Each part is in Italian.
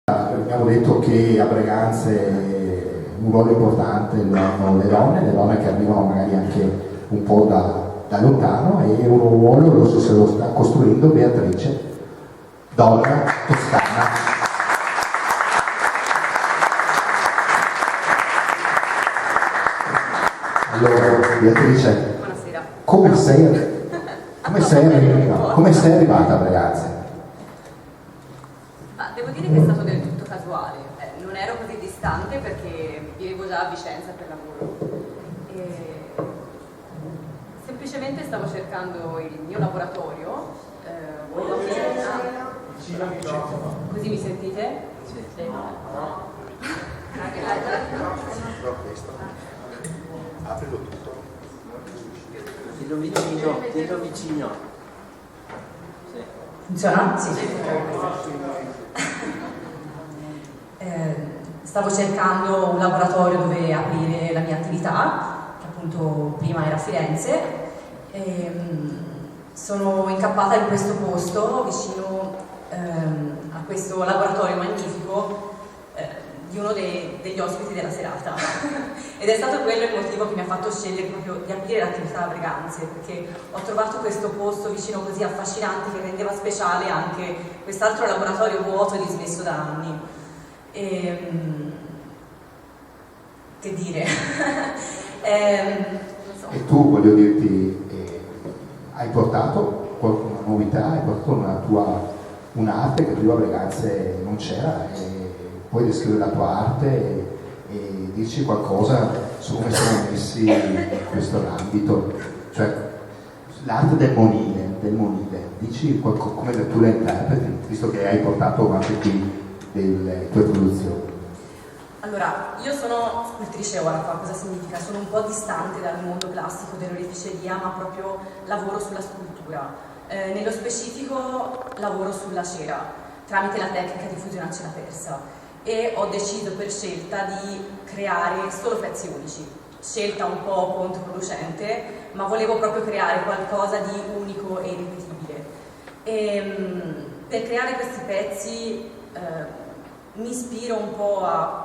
Abbiamo detto che a Breganze un ruolo importante lo hanno le donne che arrivano magari anche un po' da lontano, e un ruolo se lo sta costruendo Beatrice, donna toscana. Allora, Beatrice, buonasera. come sei arrivata a Breganze? Devo dire che è stato del tutto casuale, non ero così distante perché vivevo già a Vicenza per lavoro. Semplicemente stavo cercando il mio laboratorio, così mi sentite? Sì. Aprilo tutto. Dillo vicino. Sì. Funziona? Sì. Stavo cercando un laboratorio dove aprire la mia attività, che appunto prima era a Firenze. Sono incappata in questo posto vicino a questo laboratorio magnifico di uno degli ospiti della serata ed è stato quello il motivo che mi ha fatto scegliere proprio di aprire l'attività a Breganze, perché ho trovato questo posto vicino così affascinante che rendeva speciale anche quest'altro laboratorio vuoto e dismesso da anni. Che dire? Non so. E tu, voglio dirti, hai portato una novità, hai portato un'arte che prima a Breganze non c'era, e puoi descrivere la tua arte e dirci qualcosa su come siamo messi in questo ambito, cioè l'arte del monile, dici come tu la interpreti, visto che hai portato anche qui delle tue produzioni. Allora, io sono scultrice orafa. Cosa significa? Sono un po' distante dal mondo classico dell'oreficeria, ma proprio lavoro sulla scultura. Nello specifico lavoro sulla cera, tramite la tecnica di fusione a cera persa, e ho deciso per scelta di creare solo pezzi unici. Scelta un po' controproducente, ma volevo proprio creare qualcosa di unico e irripetibile. Per creare questi pezzi mi ispiro un po' a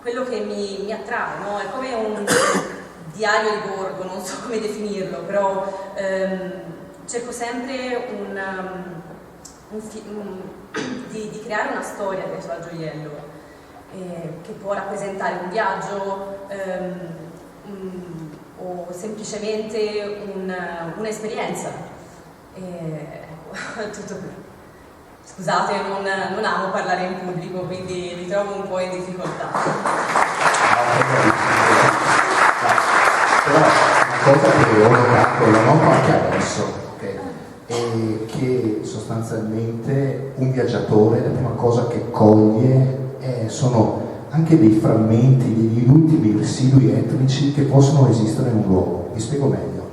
quello che mi attrae, no? È come un diario di bordo, non so come definirlo, però cerco sempre di creare una storia dietro al gioiello, che può rappresentare un viaggio o semplicemente un'esperienza. Tutto qui. Scusate, non amo parlare in pubblico, quindi mi trovo un po' in difficoltà. Però una cosa che ho notato, la noto anche adesso, è che sostanzialmente un viaggiatore la prima cosa che coglie sono anche dei frammenti, degli ultimi residui etnici che possono esistere in un luogo. Vi spiego meglio.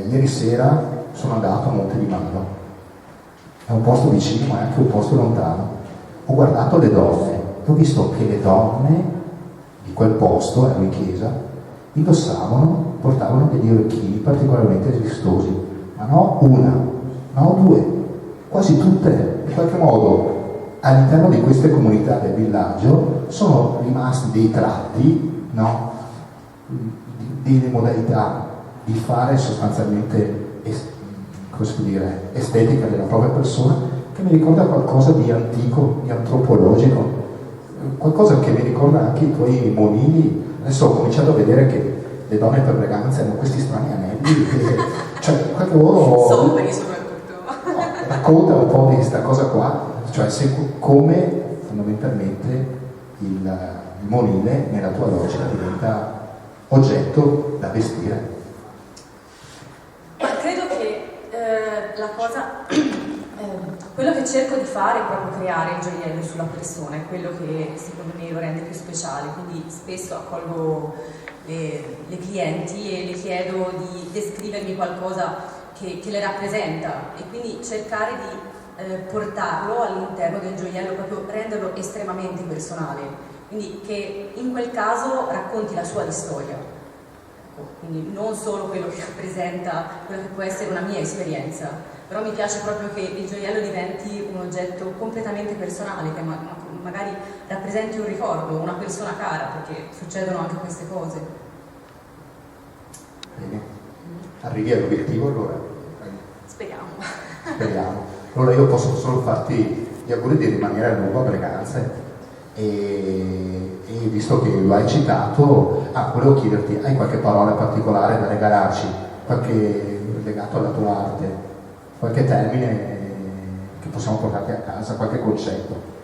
Ieri sera sono andato a Monte di Mano. È un posto vicino ma è anche un posto lontano. Ho guardato le donne e ho visto che le donne di quel posto, ero in chiesa, portavano degli orecchini particolarmente vistosi, ma no una, no due, quasi tutte. In qualche modo all'interno di queste comunità del villaggio sono rimasti dei tratti, no? Delle modalità di fare sostanzialmente estetica della propria persona, che mi ricorda qualcosa di antico, di antropologico, qualcosa che mi ricorda anche i tuoi monili. Adesso ho cominciato a vedere che le donne per Breganze hanno questi strani anelli, cioè in qualche modo Sombri soprattutto. Racconta un po' di questa cosa qua, cioè come fondamentalmente il monile nella tua logica diventa oggetto da vestire. Quello che cerco di fare è proprio creare il gioiello sulla persona, è quello che secondo me lo rende più speciale, quindi spesso accolgo le clienti e le chiedo di descrivermi qualcosa che le rappresenta, e quindi cercare di portarlo all'interno del gioiello, proprio renderlo estremamente personale, quindi che in quel caso racconti la sua storia. Quindi non solo quello che rappresenta, quello che può essere una mia esperienza, però mi piace proprio che il gioiello diventi un oggetto completamente personale, che magari rappresenti un ricordo, una persona cara, perché succedono anche queste cose. Bene, arrivi all'obiettivo allora? Speriamo. Speriamo. Allora io posso solo farti gli auguri di rimanere a lungo a Breganze e visto che lo hai citato, volevo chiederti, hai qualche parola particolare da regalarci, qualche legato alla tua arte, qualche termine che possiamo portarti a casa, qualche concetto?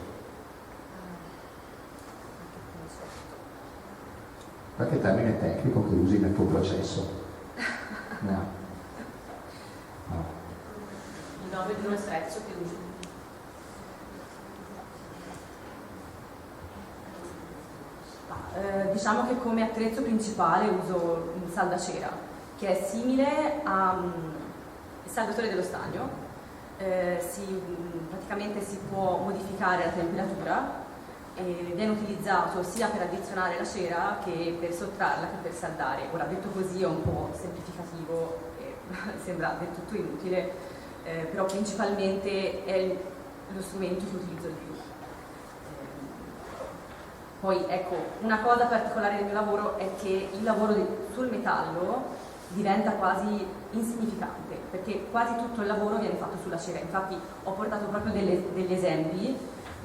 Qualche termine tecnico che usi nel tuo processo? No. No. Il nome di uno strezzo che usi. Diciamo che come attrezzo principale uso un saldaciera, che è simile al saldatore dello stagno. Praticamente si può modificare la temperatura e viene utilizzato sia per addizionare la cera che per sottrarla che per saldare. Ora, detto così è un po' semplificativo e sembra del tutto inutile, però principalmente è lo strumento che utilizzo di più. Poi ecco, una cosa particolare del mio lavoro è che il lavoro sul metallo diventa quasi insignificante, perché quasi tutto il lavoro viene fatto sulla cera. Infatti ho portato proprio degli esempi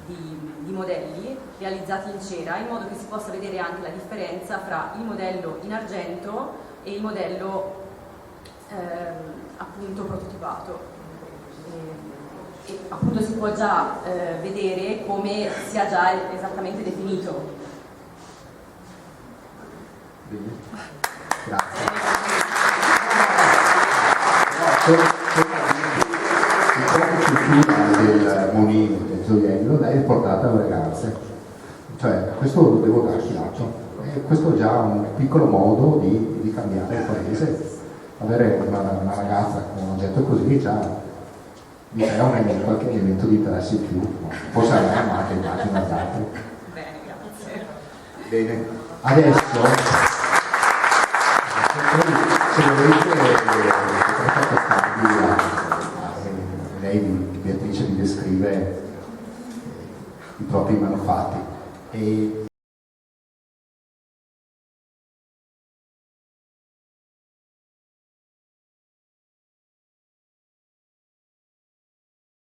di modelli realizzati in cera, in modo che si possa vedere anche la differenza fra il modello in argento e il modello appunto prototipato. E appunto si può già vedere come sia già esattamente definito. Bene. Grazie. Il cultura del monino, del gioiello, l'hai riportata alle ragazze. Cioè, questo lo devo darti atto. E questo è già un piccolo modo di cambiare il paese. Avere una ragazza con un oggetto così già mi crea qualche elemento di interesse in più, forse a me, ma anche immagino ad altri. Bene, grazie. Bene, adesso se volete potrete accostarvi lei, Beatrice, vi descrive i propri manufatti. E